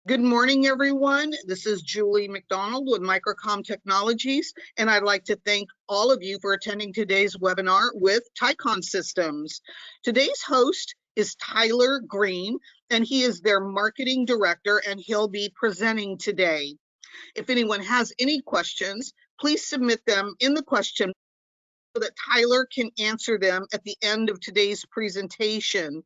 Good morning, everyone. This is Julie McDonald with Microcom Technologies, and I'd like to thank all of you for attending today's webinar with Tycon Systems. Today's host is Tyler Green, and he is their marketing director, and he'll be presenting today. If anyone has any questions, please submit them in the question so that Tyler can answer them at the end of today's presentation.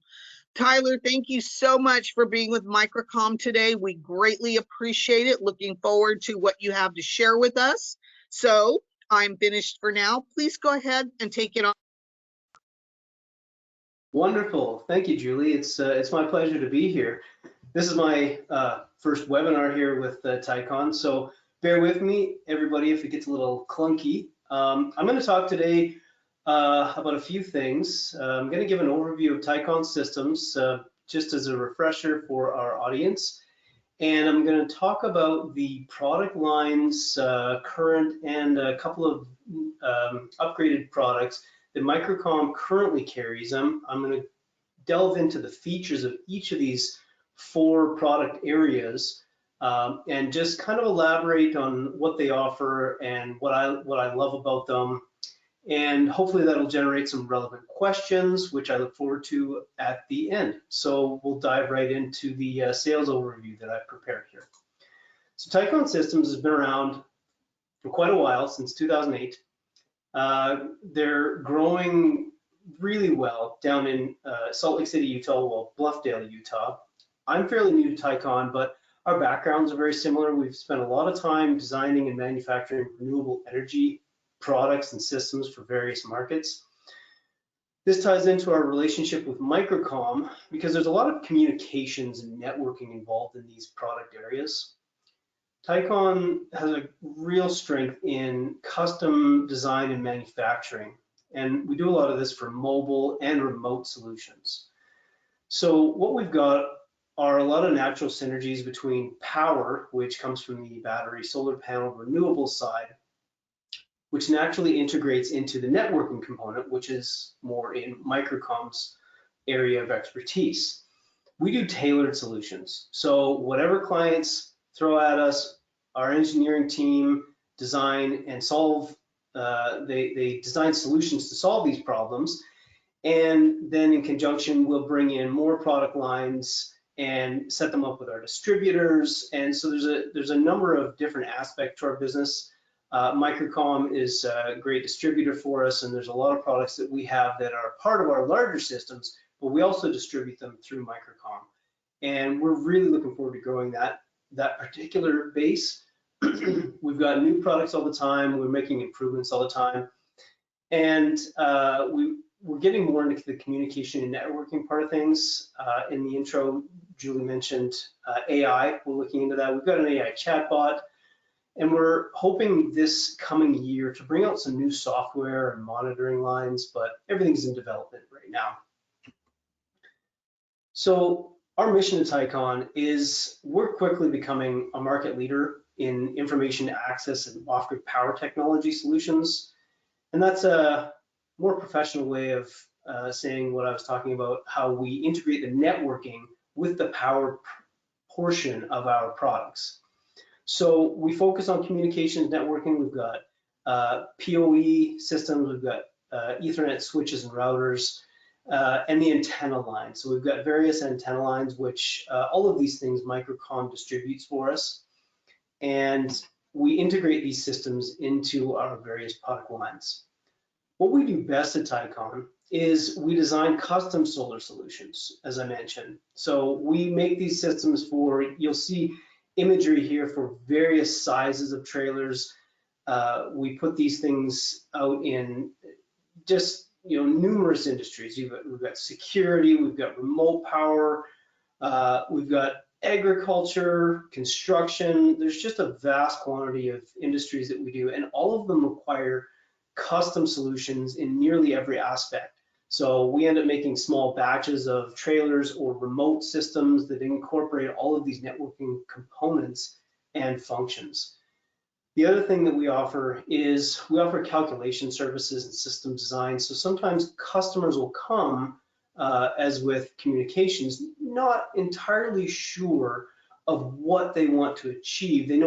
Tyler, thank you so much for being with Microcom today. We greatly appreciate it. Looking forward to what you have to share with us. So I'm finished for now. Please go ahead and take it on. Wonderful. Thank you, Julie. It's my pleasure to be here. This is my first webinar here with Tycon, so bear with me, everybody, if it gets a little clunky. I'm going to talk today about a few things. I'm going to give an overview of Tycon Systems, just as a refresher for our audience. And I'm going to talk about the product lines, current, and a couple of upgraded products that Microcom currently carries. I'm going to delve into the features of each of these 4 product areas and just kind of elaborate on what they offer and what I love about them. And hopefully that'll generate some relevant questions, which I look forward to at the end. So we'll dive right into the sales overview that I've prepared here. So Tycon Systems has been around for quite a while, since 2008. They're growing really well down in Salt Lake City, Utah, well, Bluffdale, Utah. I'm fairly new to Tycon, but our backgrounds are very similar. We've spent a lot of time designing and manufacturing renewable energy products and systems for various markets. This ties into our relationship with Microcom because there's a lot of communications and networking involved in these product areas. Tycon has a real strength in custom design and manufacturing, and we do a lot of this for mobile and remote solutions. So what we've got are a lot of natural synergies between power, which comes from the battery, solar panel, renewable side, which naturally integrates into the networking component, which is more in Microcom's area of expertise. We do tailored solutions. So whatever clients throw at us, our engineering team design and solve, they design solutions to solve these problems. And then in conjunction, we'll bring in more product lines and set them up with our distributors. And so there's a number of different aspects to our business. Microcom is a great distributor for us, and there's a lot of products that we have that are part of our larger systems, but we also distribute them through Microcom. And we're really looking forward to growing that particular base. We've got new products all the time. We're making improvements all the time. And we're getting more into the communication and networking part of things. In the intro, Julie mentioned AI. We're looking into that. We've got an AI chatbot. And we're hoping this coming year to bring out some new software and monitoring lines, but everything's in development right now. So our mission at Tycon is we're quickly becoming a market leader in information access and off-grid power technology solutions. And that's a more professional way of saying what I was talking about, how we integrate the networking with the power portion of our products. So we focus on communications networking. We've got PoE systems, we've got Ethernet switches and routers, and the antenna line. So we've got various antenna lines, which all of these things Microcom distributes for us. And we integrate these systems into our various product lines. What we do best at Tycon is we design custom solar solutions, as I mentioned. So we make these systems for, you'll see imagery here for various sizes of trailers. We put these things out in just numerous industries. We've got security, we've got remote power, we've got agriculture, construction. There's just a vast quantity of industries that we do, and all of them require custom solutions in nearly every aspect. So we end up making small batches of trailers or remote systems that incorporate all of these networking components and functions. The other thing that we offer is we offer calculation services and system design. So sometimes customers will come, as with communications, not entirely sure of what they want to achieve. They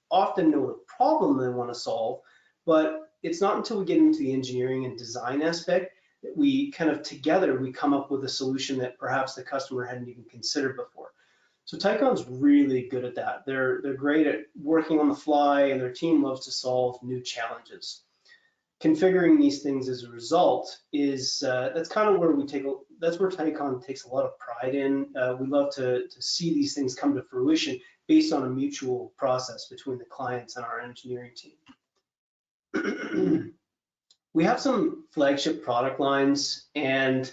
often know the problem they want to solve, but it's not until we get into the engineering and design aspect that we kind of together, we come up with a solution that perhaps the customer hadn't even considered before. So Tycon's really good at that. They're great at working on the fly, and their team loves to solve new challenges. Configuring these things as a result is that's kind of where that's where Tycon takes a lot of pride in. We love to see these things come to fruition based on a mutual process between the clients and our engineering team. We have some flagship product lines, and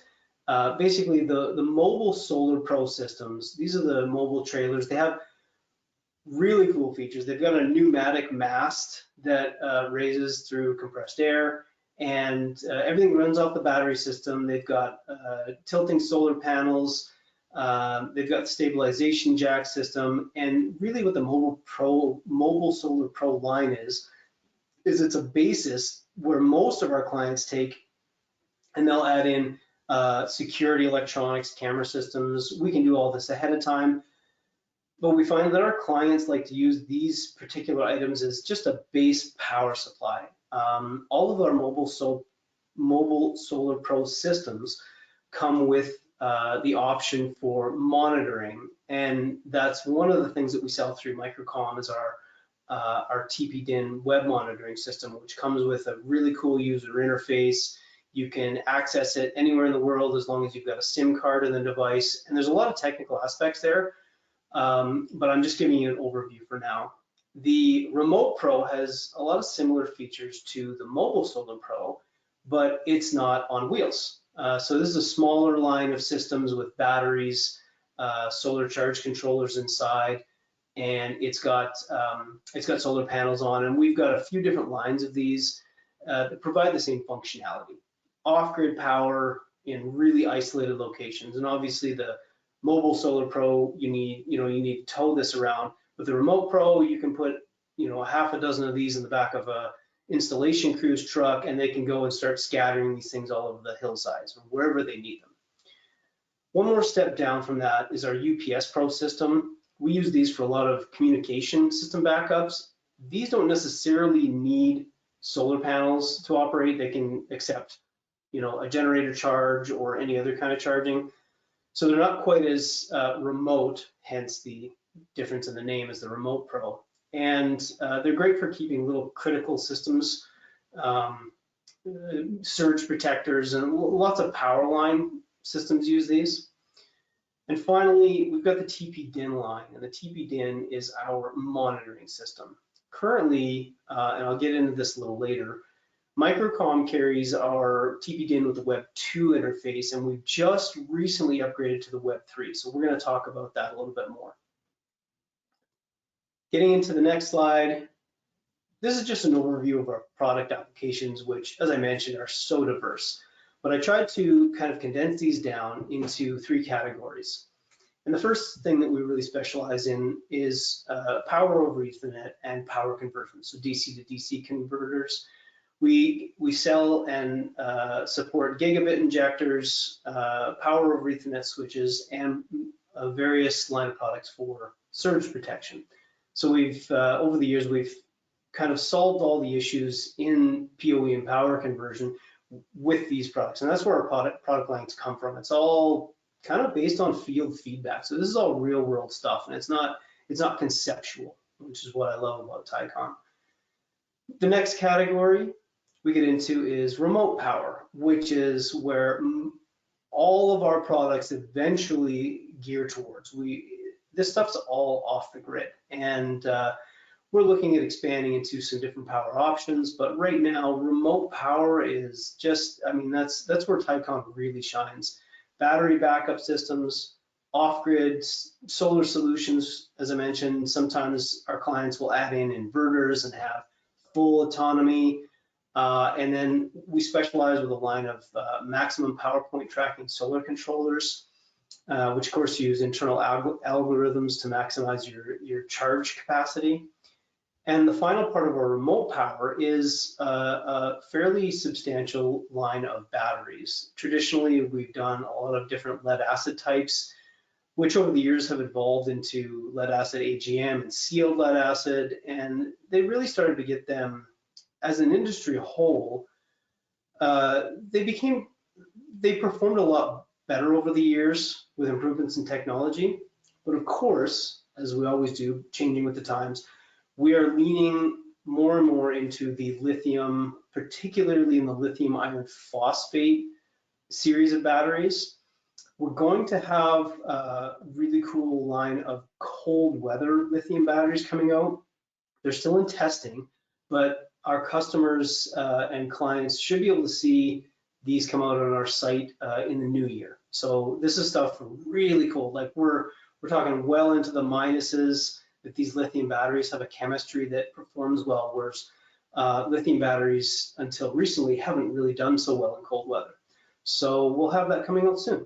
basically the mobile solar pro systems. These are the mobile trailers. They have really cool features. They've got a pneumatic mast that raises through compressed air, and everything runs off the battery system. They've got tilting solar panels. They've got the stabilization jack system, and really what the mobile solar pro line is it's a basis where most of our clients take, and they'll add in security electronics, camera systems. We can do all this ahead of time. But we find that our clients like to use these particular items as just a base power supply. All of our mobile solar pro systems come with the option for monitoring, and that's one of the things that we sell through Microcom is our TP-DIN web monitoring system, which comes with a really cool user interface. You can access it anywhere in the world as long as you've got a SIM card in the device, and there's a lot of technical aspects there. But I'm just giving you an overview for now. The Remote Pro has a lot of similar features to the Mobile Solar Pro, but it's not on wheels. So this is a smaller line of systems with batteries, solar charge controllers inside, and it's got solar panels on, and we've got a few different lines of these that provide the same functionality. Off-grid power in really isolated locations, and obviously the Mobile Solar Pro, you need to tow this around. With the Remote Pro, you can put half a dozen of these in the back of a installation crew's truck, and they can go and start scattering these things all over the hillsides or wherever they need them. One more step down from that is our UPS Pro system. We use these for a lot of communication system backups. These don't necessarily need solar panels to operate. They can accept a generator charge or any other kind of charging. So they're not quite as remote, hence the difference in the name as the Remote Pro. And they're great for keeping little critical systems, surge protectors, and lots of power line systems use these. And finally, we've got the TP-DIN line, and the TP-DIN is our monitoring system. Currently, and I'll get into this a little later, Microcom carries our TP-DIN with the Web 2 interface, and we've just recently upgraded to the Web 3. So we're going to talk about that a little bit more. Getting into the next slide, this is just an overview of our product applications, which, as I mentioned, are so diverse. But I tried to kind of condense these down into 3 categories. And the first thing that we really specialize in is power over Ethernet and power conversion, so DC to DC converters. We sell and support gigabit injectors, power over Ethernet switches, and various line of products for surge protection. So we've over the years we've kind of solved all the issues in PoE and power conversion with these products, and that's where our product lines come from. It's all kind of based on field feedback. So this is all real world stuff, and it's not conceptual, which is what I love about Tycon. The next category we get into is remote power, which is where all of our products eventually gear towards. This stuff's all off the grid, and we're looking at expanding into some different power options, but right now remote power is just, that's where Tycon really shines. Battery backup systems, off-grid solar solutions, as I mentioned, sometimes our clients will add in inverters and have full autonomy. And then we specialize with a line of maximum power point tracking solar controllers, which of course use internal algorithms to maximize your charge capacity. And the final part of our remote power is a fairly substantial line of batteries. Traditionally, we've done a lot of different lead acid types. which over the years have evolved into lead acid AGM and sealed lead acid, and they really started to get them as an industry whole. They performed a lot better over the years with improvements in technology, but of course, as we always do, changing with the times, we are leaning more and more into the lithium, particularly in the lithium iron phosphate series of batteries. We're going to have a really cool line of cold weather lithium batteries coming out. They're still in testing, but our customers and clients should be able to see these come out on our site in the new year. So this is stuff really cool. Like we're talking well into the minuses, that these lithium batteries have a chemistry that performs well, whereas lithium batteries until recently haven't really done so well in cold weather. So we'll have that coming out soon.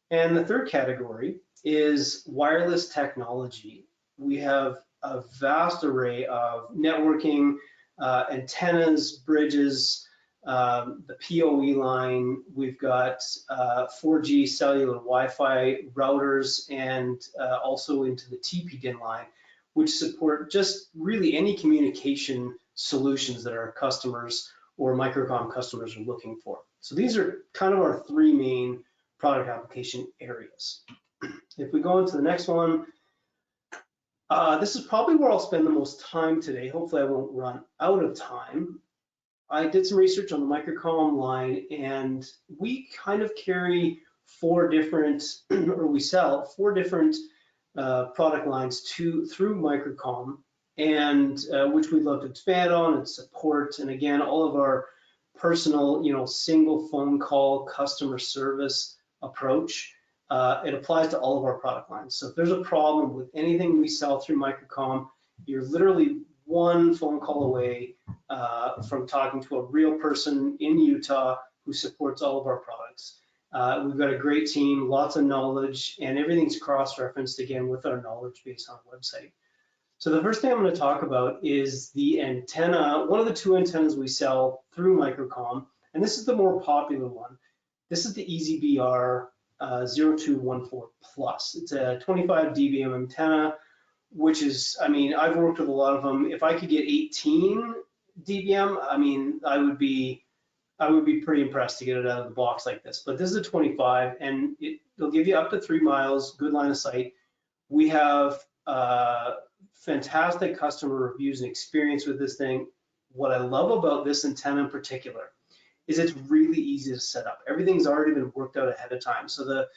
And the third category is wireless technology. We have a vast array of networking, antennas, bridges, the PoE line. We've got 4G cellular Wi-Fi routers, and also into the TP-DIN line, which support just really any communication solutions that our customers or Microcom customers are looking for. So these are kind of our three main product application areas. If we go into the next one, this is probably where I'll spend the most time today. Hopefully I won't run out of time. I did some research on the Microcom line, and we kind of carry four different, or we sell four different product lines through Microcom, and which we'd love to expand on and support. And again, all of our personal, single phone call customer service approach, it applies to all of our product lines. So if there's a problem with anything we sell through Microcom, you're literally one phone call away from talking to a real person in Utah who supports all of our products. We've got a great team, lots of knowledge, and everything's cross-referenced again with our knowledge base on our website. So the first thing I'm going to talk about is the antenna, one of the two antennas we sell through Microcom, and this is the more popular one. This is the EasyBR 0214 Plus. It's a 25 dBm antenna, which is, I've worked with a lot of them. If I could get 18 dBm, I would be pretty impressed to get it out of the box like this. But this is a 25, and it'll give you up to 3 miles, good line of sight. We have fantastic customer reviews and experience with this thing. What I love about this antenna in particular is it's really easy to set up. Everything's already been worked out ahead of time. So the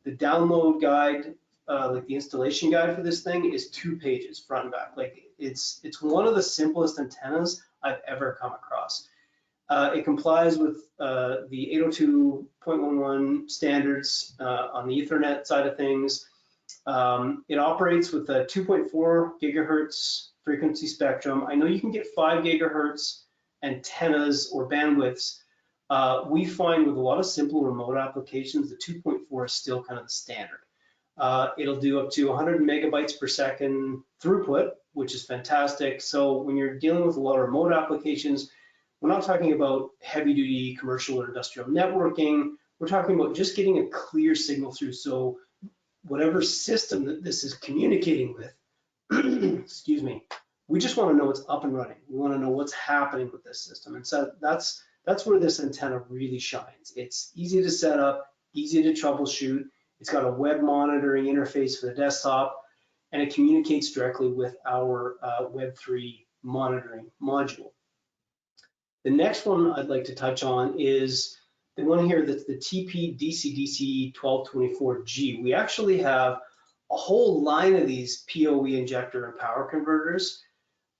download guide, like the installation guide for this thing, is 2 pages front and back. Like it's one of the simplest antennas I've ever come across. It complies with the 802.11 standards on the Ethernet side of things. It operates with a 2.4 gigahertz frequency spectrum. I know you can get 5 gigahertz antennas or bandwidths. We find with a lot of simple remote applications, the 2.4 is still kind of the standard. It'll do up to 100 megabytes per second throughput, which is fantastic. So when you're dealing with a lot of remote applications, we're not talking about heavy duty commercial or industrial networking. We're talking about just getting a clear signal through. So whatever system that this is communicating with, excuse me, we just want to know it's up and running. We want to know what's happening with this system. And so that's where this antenna really shines. It's easy to set up, easy to troubleshoot. It's got a web monitoring interface for the desktop, and it communicates directly with our Web3 monitoring module. The next one I'd like to touch on is the one here that's the TP DC-DC 1224G. We actually have a whole line of these PoE injector and power converters,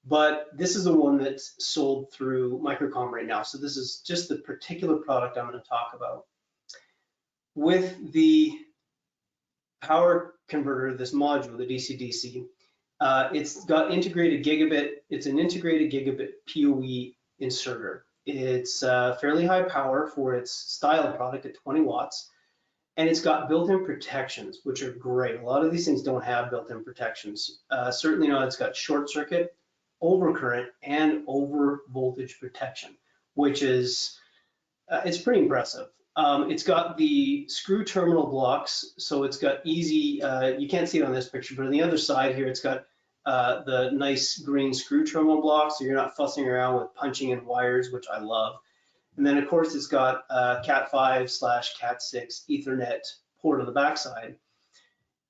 but this is the one that's sold through Microcom right now. So this is just the particular product I'm going to talk about. With the power converter, this module, the DC-DC, it's got integrated gigabit. It's an integrated gigabit PoE inserter. It's fairly high power for its style of product at 20 watts, and it's got built-in protections, which are great. A lot of these things don't have built-in protections. Certainly not. It's got short circuit, overcurrent, and over voltage protection, which is it's pretty impressive. It's got the screw terminal blocks, so it's got easy, you can't see it on this picture, but on the other side here, it's got the nice green screw terminal blocks, so you're not fussing around with punching in wires, which I love. And then of course it's got Cat5/Cat6 Ethernet port on the backside.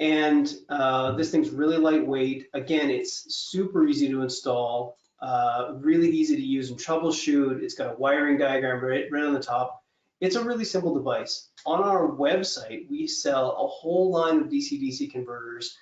And this thing's really lightweight. Again, it's super easy to install, really easy to use and troubleshoot. It's got a wiring diagram right on the top. It's a really simple device. On our website, we sell a whole line of DC-DC converters,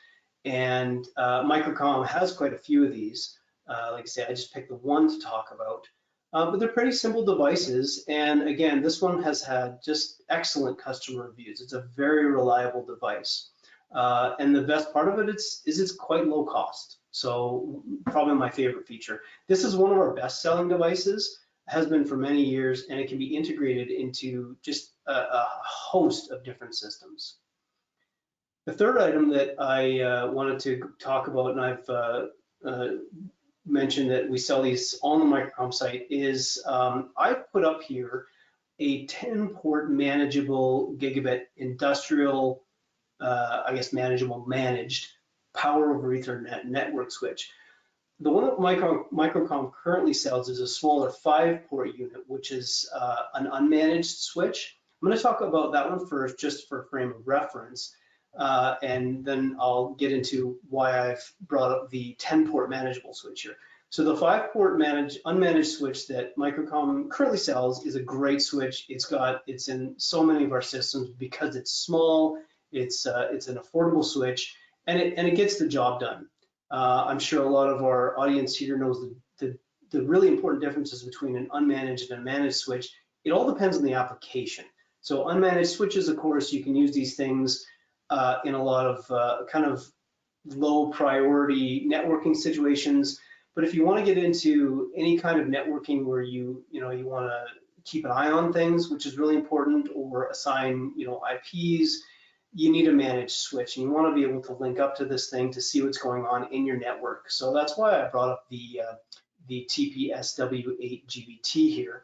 and Microcom has quite a few of these. Like I say, I just picked the one to talk about. But they're pretty simple devices, and again, this one has had just excellent customer reviews. It's a very reliable device. And the best part of it is it's quite low cost. So probably my favorite feature. This is one of our best selling devices, has been for many years, and it can be integrated into just a host of different systems. The third item that I wanted to talk about, and I've mentioned that we sell these on the Microcom site, is I've put up here a 10-port manageable gigabit industrial, I guess manageable, managed power over Ethernet network switch. The one that Microcom currently sells is a smaller 5-port unit, which is an unmanaged switch. I'm going to talk about that one first, just for frame of reference, and then I'll get into why I've brought up the 10-port manageable switch here. So the 5-port unmanaged switch that Microcom currently sells is a great switch. It's in so many of our systems because it's small. It's an affordable switch, and it gets the job done. I'm sure a lot of our audience here knows the really important differences between an unmanaged and a managed switch. It all depends on the application. So unmanaged switches, of course, you can use these things in a lot of kind of low priority networking situations. But if you want to get into any kind of networking where you want to keep an eye on things, which is really important, or assign IPs, you need a managed switch, and you want to be able to link up to this thing to see what's going on in your network. So that's why I brought up the TPSW8 GBT here.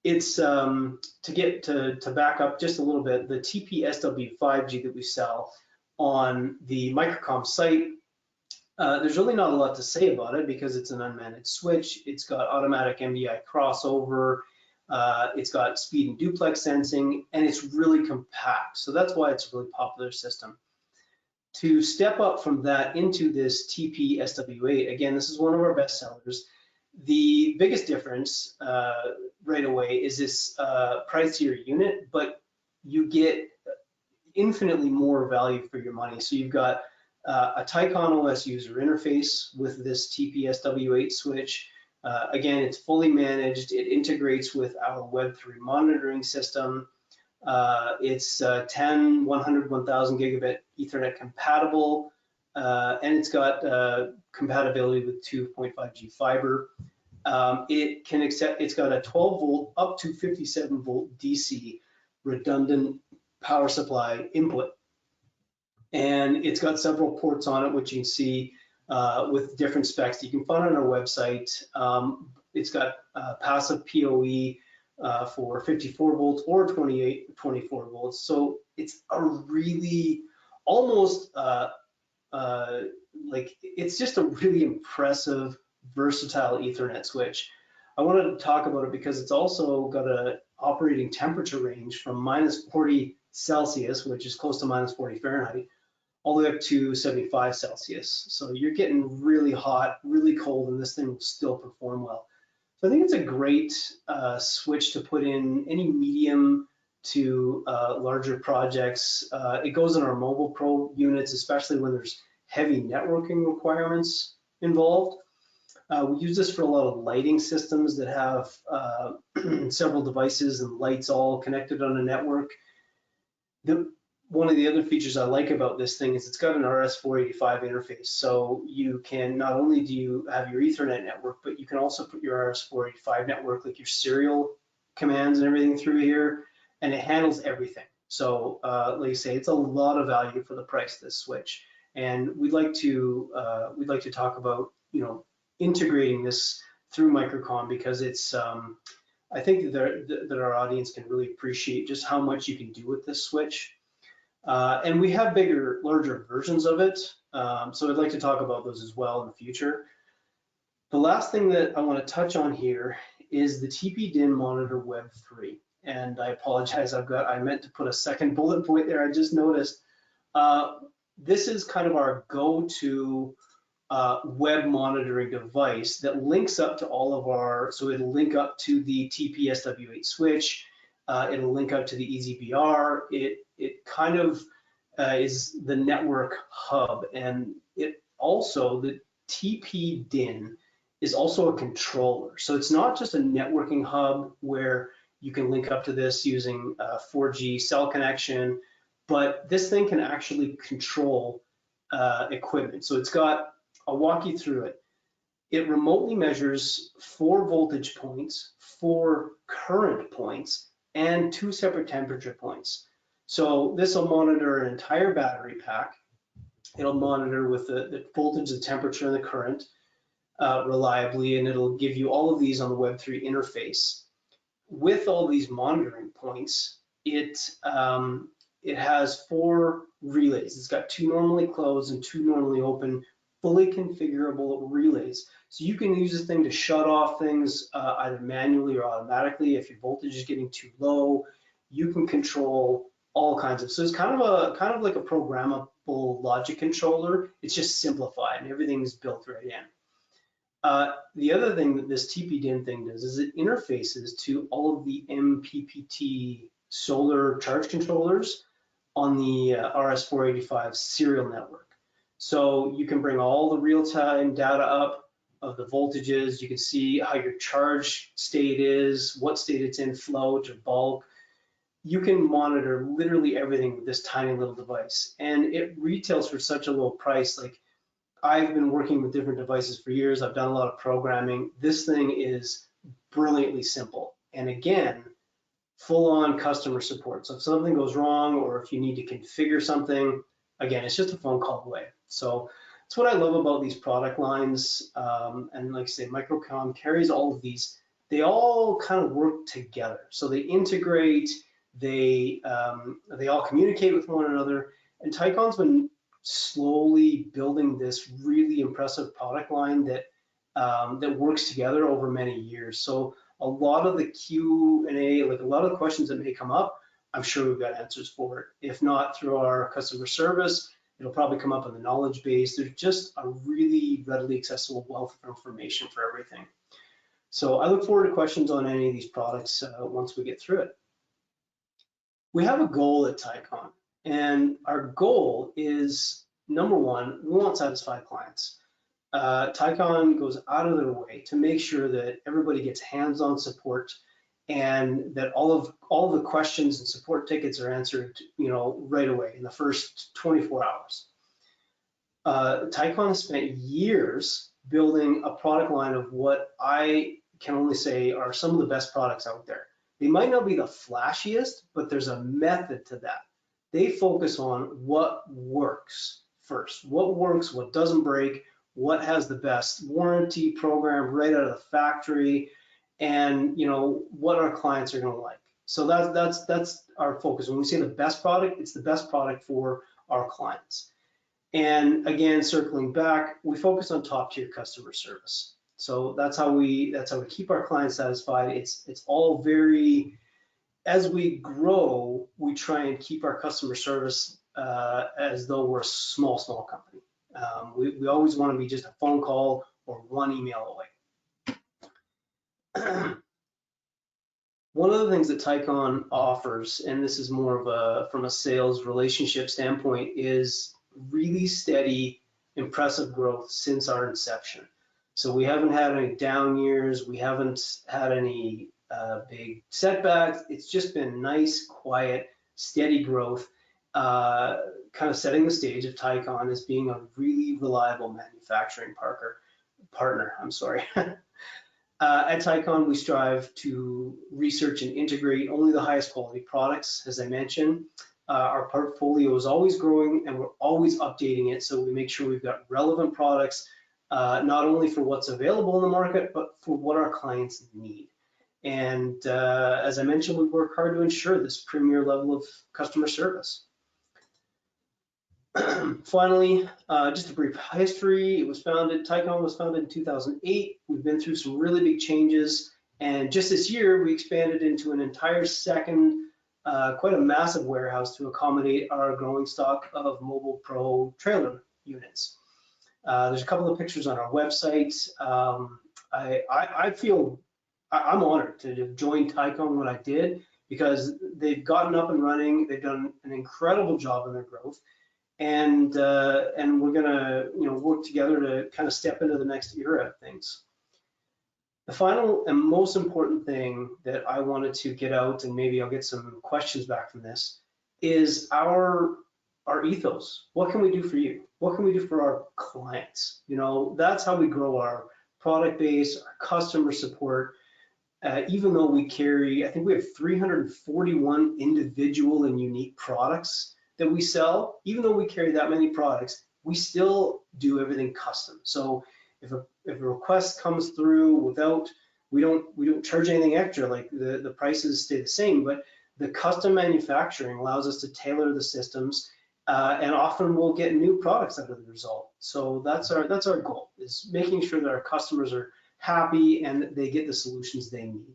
It's to back up just a little bit, the TPSW5G that we sell on the Microcom site. There's really not a lot to say about it because it's an unmanaged switch. It's got automatic MDI crossover. It's got speed and duplex sensing, and it's really compact. So that's why it's a really popular system. To step up from that into this TPSW8, again, this is one of our best sellers. The biggest difference right away is this pricier unit, but you get infinitely more value for your money. So you've got a Tycon OS user interface with this TPSW8 switch. Again, it's fully managed. It integrates with our Web3 monitoring system. It's 10, 100, 1000 gigabit Ethernet compatible, and it's got compatibility with 2.5G fiber. It's got a 12 volt up to 57 volt DC redundant power supply input, and it's got several ports on it, which you can see with different specs you can find on our website. It's got passive PoE for 54 volts or 24 volts. So it's a really almost it's just a really impressive, versatile Ethernet switch. I wanted to talk about it because it's also got an operating temperature range from -40 Celsius, which is close to -40 Fahrenheit, all the way up to 75 Celsius. So you're getting really hot, really cold, and this thing will still perform well. So I think it's a great switch to put in any medium to larger projects. It goes in our Mobile Pro units, especially when there's heavy networking requirements involved. We use this for a lot of lighting systems that have several devices and lights all connected on a network. One of the other features I like about this thing is it's got an RS-485 interface. So you can, not only do you have your Ethernet network, but you can also put your RS-485 network, like your serial commands and everything through here, and it handles everything. So like I say, it's a lot of value for the price of this switch. And we'd like to talk about, integrating this through Microcom because it's I think that our audience can really appreciate just how much you can do with this switch. And we have bigger, larger versions of it. So I'd like to talk about those as well in the future. The last thing that I want to touch on here is the TP-DIN Monitor Web 3. And I apologize, I meant to put a second bullet point there, I just noticed. This is kind of our go-to web monitoring device that links up to all of our, so it'll link up to the TP-SW8 switch, it'll link up to the EZBR, it kind of is the network hub, and it also, the TP-DIN is also a controller. So it's not just a networking hub where you can link up to this using a 4G cell connection, but this thing can actually control equipment. So it's got, I'll walk you through it. It remotely measures 4 voltage points, 4 current points, and 2 separate temperature points. So this will monitor an entire battery pack. It'll monitor with the voltage, the temperature, and the current reliably, and it'll give you all of these on the Web3 interface. With all these monitoring points, it has 4 relays. It's got 2 normally closed and 2 normally open, fully configurable relays. So you can use this thing to shut off things either manually or automatically. If your voltage is getting too low, you can control all kinds of. So it's kind of like a programmable logic controller. It's just simplified and everything's built right in. The other thing that this TP-DIN thing does is it interfaces to all of the MPPT solar charge controllers on the RS485 serial network. So you can bring all the real-time data up of the voltages. You can see how your charge state is, what state it's in, float or bulk. You can monitor literally everything with this tiny little device. And it retails for such a low price. Like, I've been working with different devices for years. I've done a lot of programming. This thing is brilliantly simple. And again, full-on customer support. So if something goes wrong or if you need to configure something, again, it's just a phone call away. So that's what I love about these product lines. And like I say, Microcom carries all of these. They all kind of work together. So they integrate, they all communicate with one another. And Tycon's been slowly building this really impressive product line that that works together over many years. So a lot of the Q&A, like a lot of the questions that may come up, I'm sure we've got answers for it. If not through our customer service, it'll probably come up in the knowledge base. There's just a really readily accessible wealth of information for everything. So I look forward to questions on any of these products once we get through it. We have a goal at Tycon, and our goal is, number one, we want satisfied clients. Tycon goes out of their way to make sure that everybody gets hands-on support and that all of the questions and support tickets are answered, right away in the first 24 hours. Tycon has spent years building a product line of what I can only say are some of the best products out there. They might not be the flashiest, but there's a method to that. They focus on what works first, what works, what doesn't break, what has the best warranty program right out of the factory, and what our clients are going to like. So that's our focus. When we say the best product, it's the best product for our clients. And again, circling back, we focus on top-tier customer service. So that's how we keep our clients satisfied. It's all very, as we grow, we try and keep our customer service as though we're a small company. We always want to be just a phone call or one email away. One of the things that Tycon offers, and this is more of from a sales relationship standpoint, is really steady, impressive growth since our inception. So we haven't had any down years, we haven't had any big setbacks. It's just been nice, quiet, steady growth, kind of setting the stage of Tycon as being a really reliable manufacturing partner. At Tycon, we strive to research and integrate only the highest quality products, as I mentioned. Our portfolio is always growing and we're always updating it, so we make sure we've got relevant products, not only for what's available in the market, but for what our clients need. And as I mentioned, we work hard to ensure this premier level of customer service. Finally, just a brief history. Tycon was founded in 2008. We've been through some really big changes. And just this year, we expanded into an entire second, quite a massive warehouse to accommodate our growing stock of Mobile Pro trailer units. There's a couple of pictures on our website. I feel I'm honored to have joined Tycon when I did, because they've gotten up and running. They've done an incredible job in their growth, and we're gonna work together to kind of step into the next era of things. The final and most important thing that I wanted to get out, and maybe I'll get some questions back from this, is our ethos. What can we do for you? What can we do for our clients? That's how we grow our product base, our customer support. Even though we carry, I think we have 341 individual and unique products that we sell, even though we carry that many products, we still do everything custom. So if a request comes through we don't charge anything extra, like the prices stay the same, but the custom manufacturing allows us to tailor the systems, and often we'll get new products out of the result. So that's our goal, is making sure that our customers are happy and they get the solutions they need.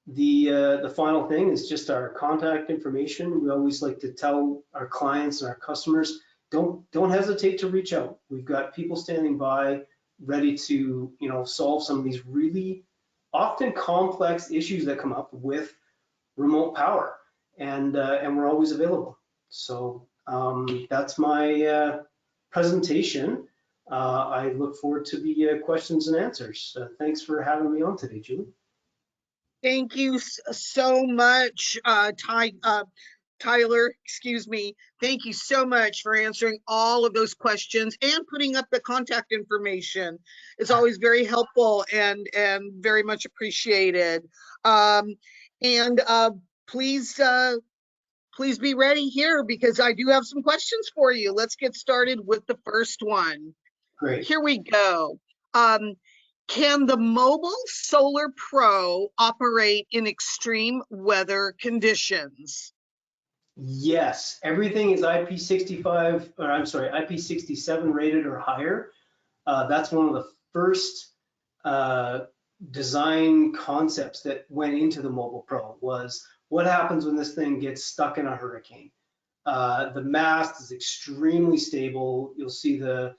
The final thing is just our contact information. We always like to tell our clients and our customers, don't hesitate to reach out. We've got people standing by, ready to solve some of these really often complex issues that come up with remote power, and we're always available. So that's my presentation. I look forward to the questions and answers. Thanks for having me on today, Julie. Thank you so much, Tyler, excuse me. Thank you so much for answering all of those questions and putting up the contact information. It's always very helpful and very much appreciated. Please be ready here, because I do have some questions for you. Let's get started with the first one. Great. Here we go. Can the Mobile Solar Pro operate in extreme weather conditions? Yes, everything is IP67 rated or higher. That's one of the first design concepts that went into the Mobile Pro, was what happens when this thing gets stuck in a hurricane. The mast is extremely stable. You'll see the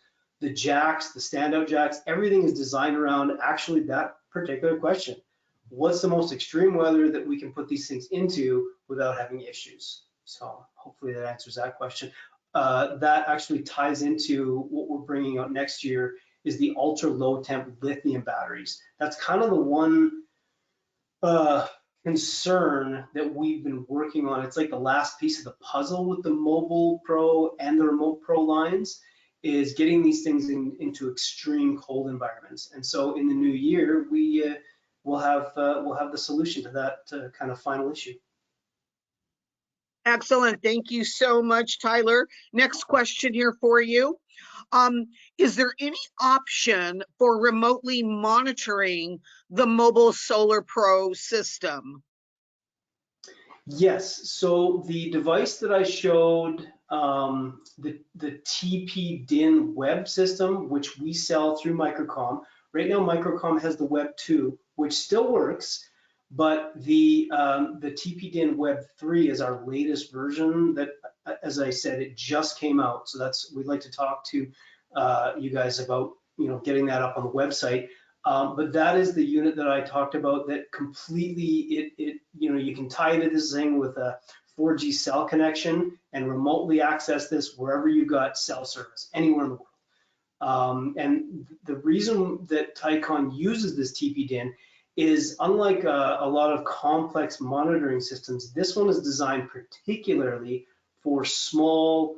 jacks, the standout jacks, everything is designed around actually that particular question. What's the most extreme weather that we can put these things into without having issues? So hopefully that answers that question. That actually ties into what we're bringing out next year, is the ultra low temp lithium batteries. That's kind of the one concern that we've been working on. It's like the last piece of the puzzle with the Mobile Pro and the Remote Pro lines, is getting these things into extreme cold environments. And so in the new year, we'll have the solution to that kind of final issue. Excellent. Thank you so much, Tyler. Next question here for you. Is there any option for remotely monitoring the Mobile Solar Pro system? Yes. So the device that I showed, the TP-DIN web system, which we sell through Microcom. Right now, Microcom has the Web 2, which still works, but the TP-DIN Web 3 is our latest version that, as I said, it just came out. So we'd like to talk to you guys about getting that up on the website. But that is the unit that I talked about, that completely you can tie into this thing with a 4G cell connection and remotely access this wherever you got cell service, anywhere in the world. And the reason that Tycon uses this TP-DIN is, unlike a lot of complex monitoring systems, this one is designed particularly for small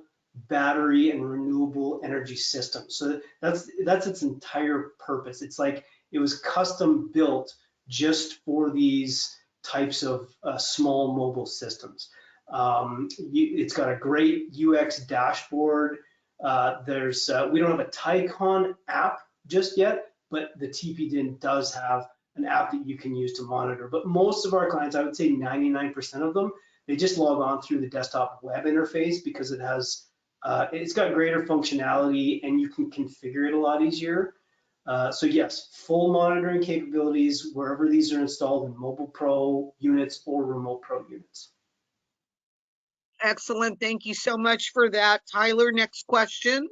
battery and renewable energy systems. So that's its entire purpose. It's like it was custom built just for these types of small mobile systems. It's got a great UX dashboard. We don't have a Tycon app just yet, but the TP-DIN does have an app that you can use to monitor. But most of our clients, I would say 99% of them, they just log on through the desktop web interface because it has, it's got greater functionality and you can configure it a lot easier. So yes, full monitoring capabilities wherever these are installed in Mobile Pro units or Remote Pro units. Excellent. Thank you so much for that, Tyler. Next question.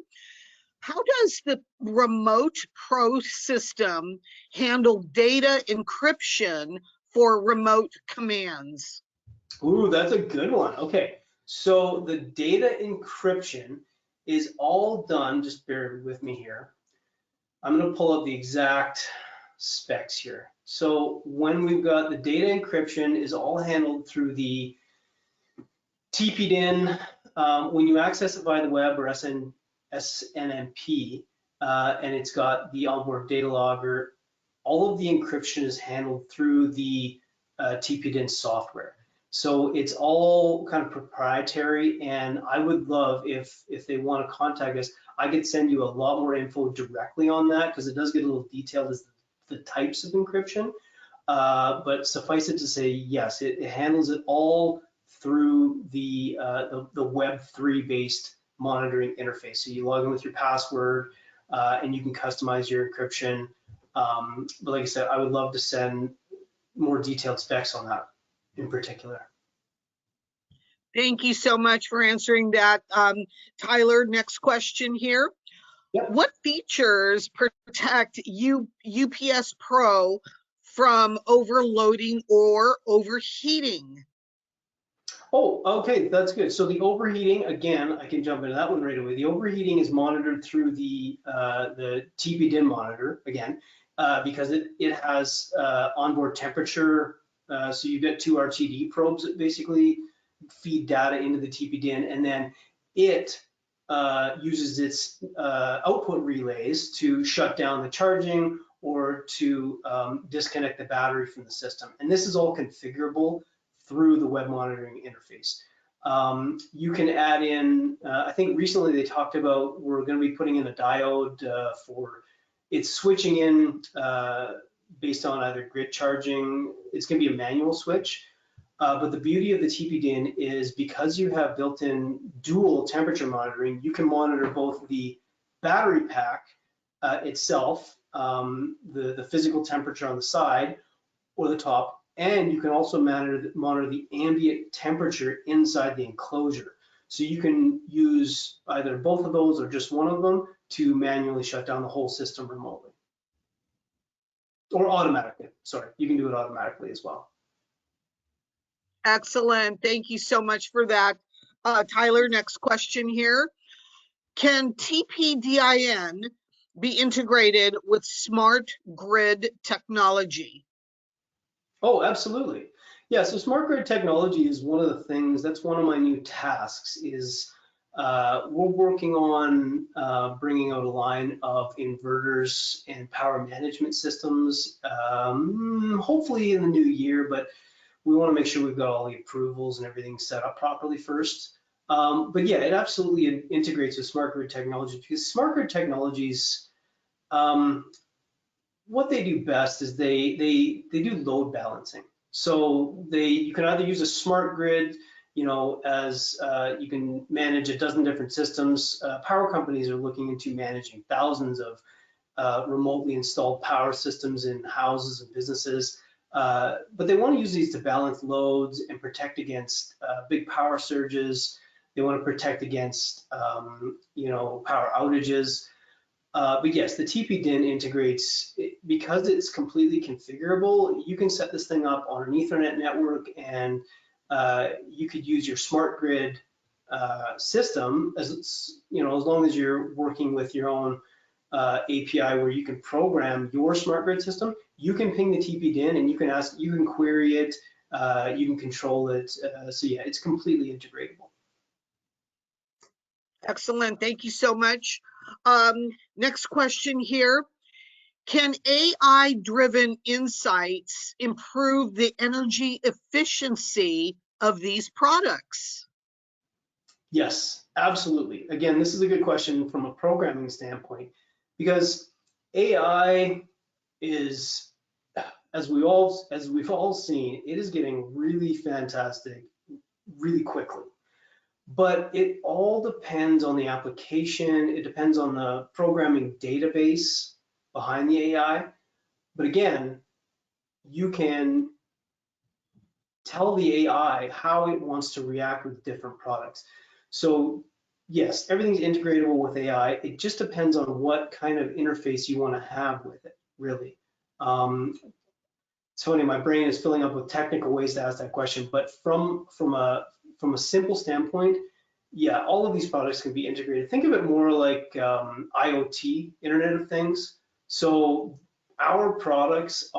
How does the Remote Pro system handle data encryption for remote commands? Ooh, that's a good one. Okay, so the data encryption is all done, just bear with me here. I'm going to pull up the exact specs here. So when we've got the data encryption is all handled through the TPDIN. When you access it via the web or SNMP, and it's got the onboard data logger, all of the encryption is handled through the TPDIN software. So it's all kind of proprietary, and I would love if they want to contact us, I could send you a lot more info directly on that because it does get a little detailed as the types of encryption. But suffice it to say, yes, it handles it all through the Web3 based monitoring interface. So you log in with your password and you can customize your encryption. But like I said, I would love to send more detailed specs on that in particular. Thank you so much for answering that, Tyler. Next question here. Yep. What features protect UPS Pro from overloading or overheating? Oh, okay, that's good. So the overheating, again, I can jump into that one right away. The overheating is monitored through the TPDIN monitor, again, because it has onboard temperature. So you get two RTD probes that basically feed data into the TPDIN, and then it uses its output relays to shut down the charging or to disconnect the battery from the system. And this is all configurable through the web monitoring interface. You can add in, I think recently they talked about we're going to be putting in a diode for it's switching in based on either grid charging. It's going to be a manual switch. But the beauty of the TPDIN is because you have built-in dual temperature monitoring, you can monitor both the battery pack itself, the physical temperature on the side or the top, and you can also monitor the ambient temperature inside the enclosure. So you can use either both of those or just one of them to manually shut down the whole system remotely. Or automatically, sorry, you can do it automatically as well. Excellent. Thank you so much for that, Tyler. Next question here. Can TPDIN be integrated with smart grid technology? Oh, absolutely. Yeah, so smart grid technology is one of the things, that's one of my new tasks is we're working on bringing out a line of inverters and power management systems, hopefully in the new year, but we want to make sure we've got all the approvals and everything set up properly first. But yeah, it absolutely integrates with smart grid technology because smart grid technologies, what they do best is they do load balancing. So you can either use a smart grid, as you can manage a dozen different systems. Power companies are looking into managing thousands of remotely installed power systems in houses and businesses. But they want to use these to balance loads and protect against big power surges. They want to protect against, power outages. But yes, the TPDIN integrates, because it's completely configurable, you can set this thing up on an Ethernet network and you could use your smart grid system as long as you're working with your own API where you can program your smart grid system, you can ping the TPDIN and you can query it, you can control it. So yeah, it's completely integratable. Excellent. Thank you so much. Next question here. Can AI-driven insights improve the energy efficiency of these products? Yes, absolutely. Again, this is a good question from a programming standpoint because AI is, as we've all seen, it is getting really fantastic really quickly. But it all depends on the application. It depends on the programming database behind the AI. But again, you can tell the AI how it wants to react with different products. So yes, everything's integratable with AI. It just depends on what kind of interface you want to have with it, really. It's funny, my brain is filling up with technical ways to ask that question, but from a simple standpoint, yeah, all of these products can be integrated. Think of it more like IoT, Internet of Things. So our products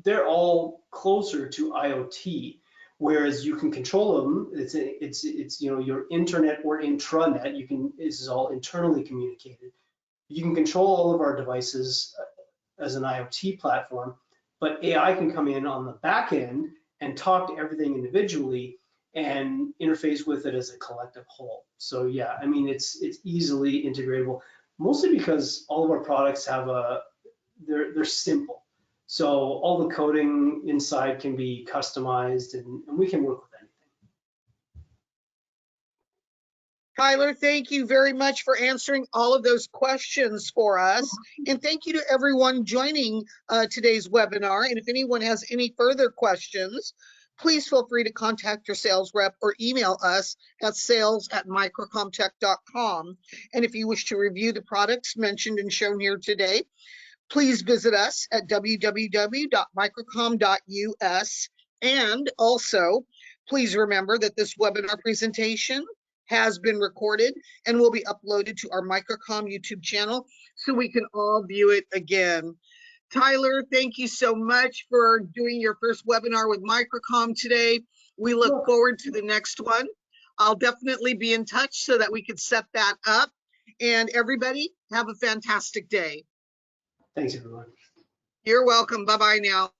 they're all closer to IoT, whereas you can control them. It's your internet or intranet. This is all internally communicated. You can control all of our devices as an IoT platform, but AI can come in on the back end and talk to everything individually and interface with it as a collective whole. So yeah, I mean, it's easily integratable, mostly because all of our products they're simple. So all the coding inside can be customized, and we can work with anything. Tyler, thank you very much for answering all of those questions for us. And thank you to everyone joining today's webinar. And if anyone has any further questions, please feel free to contact your sales rep or email us at sales@microcomtech.com. And if you wish to review the products mentioned and shown here today, please visit us at www.microcom.us. And also, please remember that this webinar presentation has been recorded and will be uploaded to our Microcom YouTube channel so we can all view it again. Tyler, thank you so much for doing your first webinar with Microcom today. We look forward to the next one. I'll definitely be in touch so that we could set that up. And everybody, have a fantastic day. Thanks, everyone. You're welcome. Bye-bye now.